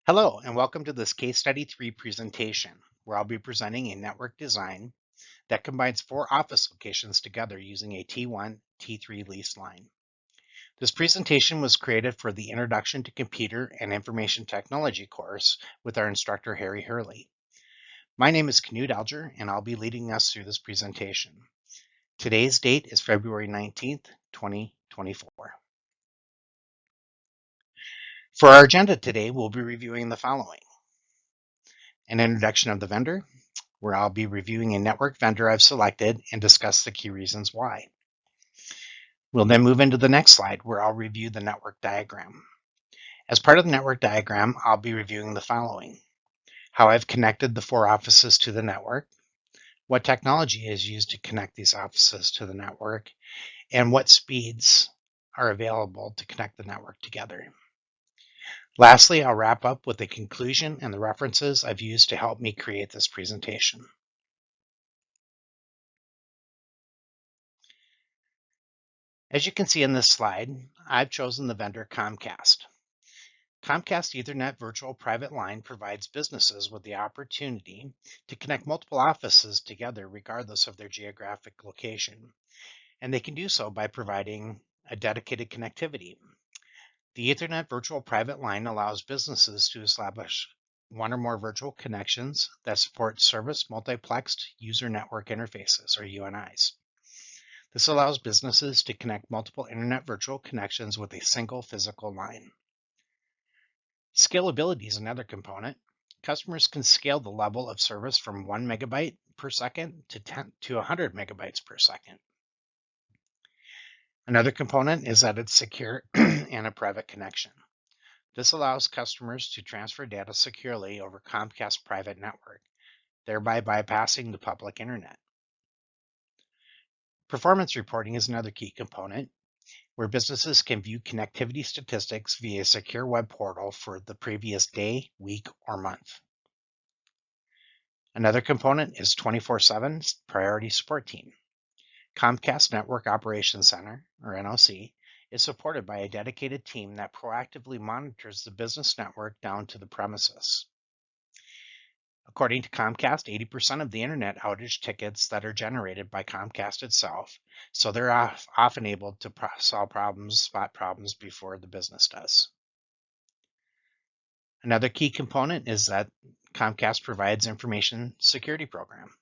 Hello, and welcome to this Case Study 3 presentation, where I'll be presenting a network design that combines four office locations together using a T1, T3 lease line. This presentation was created for the Introduction to Computer and Information Technology course with our instructor, Harry Hurley. My name is Knut Alger, and I'll be leading us through this presentation. Today's date is February 19th, 2024. For our agenda today, we'll be reviewing the following: an introduction of the vendor, where I'll be reviewing a network vendor I've selected and discuss the key reasons why. We'll then move into the next slide, where I'll review the network diagram. As part of the network diagram, I'll be reviewing the following: how I've connected the four offices to the network, what technology is used to connect these offices to the network, and what speeds are available to connect the network together. Lastly, I'll wrap up with a conclusion and the references I've used to help me create this presentation. As you can see in this slide, I've chosen the vendor Comcast. Comcast Ethernet Virtual Private Line provides businesses with the opportunity to connect multiple offices together regardless of their geographic location, and they can do so by providing a dedicated connectivity. The Ethernet Virtual Private Line allows businesses to establish one or more virtual connections that support Service Multiplexed User Network Interfaces, or UNIs. This allows businesses to connect multiple internet virtual connections with a single physical line. Scalability is another component. Customers can scale the level of service from 1 megabyte per second to 100 megabytes per second. Another component is that it's secure and a private connection. This allows customers to transfer data securely over Comcast private network, thereby bypassing the public internet. Performance reporting is another key component, where businesses can view connectivity statistics via a secure web portal for the previous day, week, or month. Another component is 24/7 Priority Support Team. Comcast Network Operations Center, or NOC, is supported by a dedicated team that proactively monitors the business network down to the premises. According to Comcast, 80% of the internet outage tickets that are generated by Comcast itself, so they're often able to spot problems before the business does. Another key component is that Comcast provides information security program.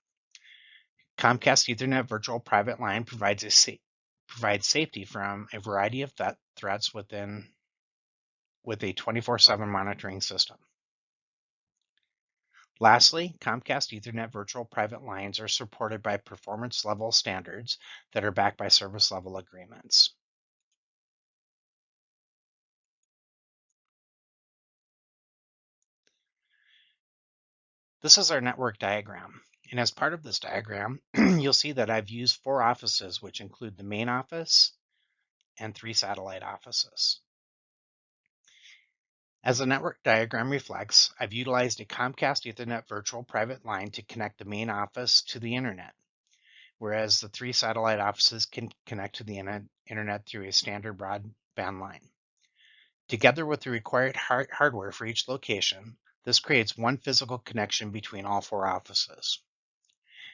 Comcast Ethernet Virtual Private Line provides safety from a variety of threats with a 24/7 monitoring system. Lastly, Comcast Ethernet Virtual Private Lines are supported by performance level standards that are backed by service level agreements. This is our network diagram. And as part of this diagram, you'll see that I've used four offices, which include the main office and three satellite offices. As the network diagram reflects, I've utilized a Comcast Ethernet Virtual Private Line to connect the main office to the internet, whereas the three satellite offices can connect to the internet through a standard broadband line. Together with the required hardware for each location, this creates one physical connection between all four offices.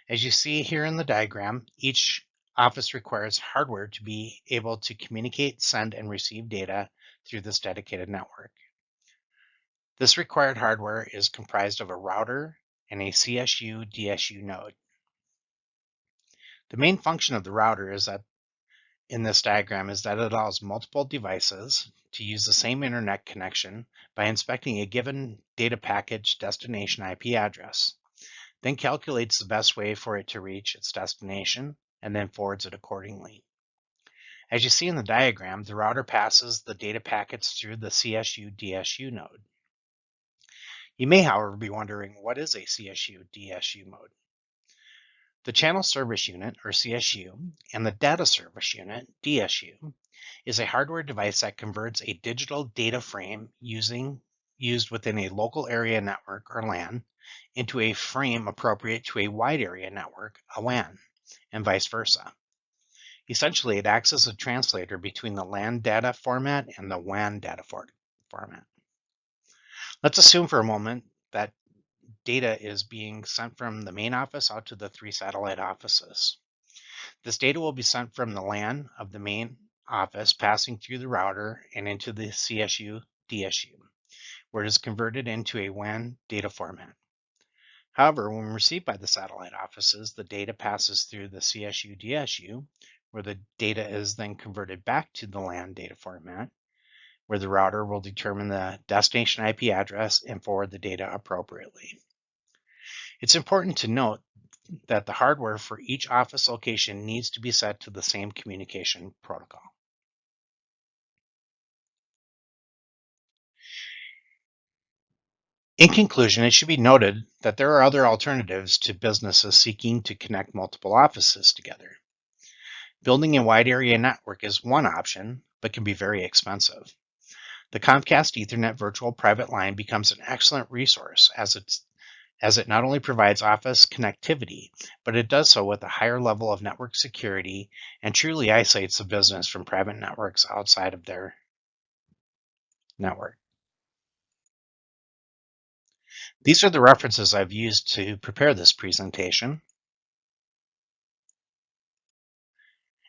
As you see here in the diagram, each office requires hardware to be able to communicate, send, and receive data through this dedicated network. This required hardware is comprised of a router and a CSU/DSU node. The main function of the router is that in this diagram is that it allows multiple devices to use the same internet connection by inspecting a given data package destination IP address, then calculates the best way for it to reach its destination and then forwards it accordingly. As you see in the diagram, the router passes the data packets through the CSU/DSU node. You may, however, be wondering, what is a CSU/DSU mode? The Channel Service Unit, or CSU, and the Data Service Unit, DSU, is a hardware device that converts a digital data frame used within a local area network, or LAN, into a frame appropriate to a wide area network, a WAN, and vice versa. Essentially, it acts as a translator between the LAN data format and the WAN data format. Let's assume for a moment that data is being sent from the main office out to the 3 satellite offices. This data will be sent from the LAN of the main office, passing through the router and into the CSU DSU, where it is converted into a WAN data format. However, when received by the satellite offices, the data passes through the CSU DSU, where the data is then converted back to the LAN data format, where the router will determine the destination IP address and forward the data appropriately. It's important to note that the hardware for each office location needs to be set to the same communication protocol. In conclusion, it should be noted that there are other alternatives to businesses seeking to connect multiple offices together. Building a wide area network is one option, but can be very expensive. The Comcast Ethernet Virtual Private Line becomes an excellent resource as it not only provides office connectivity, but it does so with a higher level of network security and truly isolates the business from private networks outside of their network. These are the references I've used to prepare this presentation.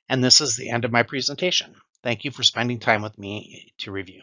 And this is the end of my presentation. Thank you for spending time with me to review.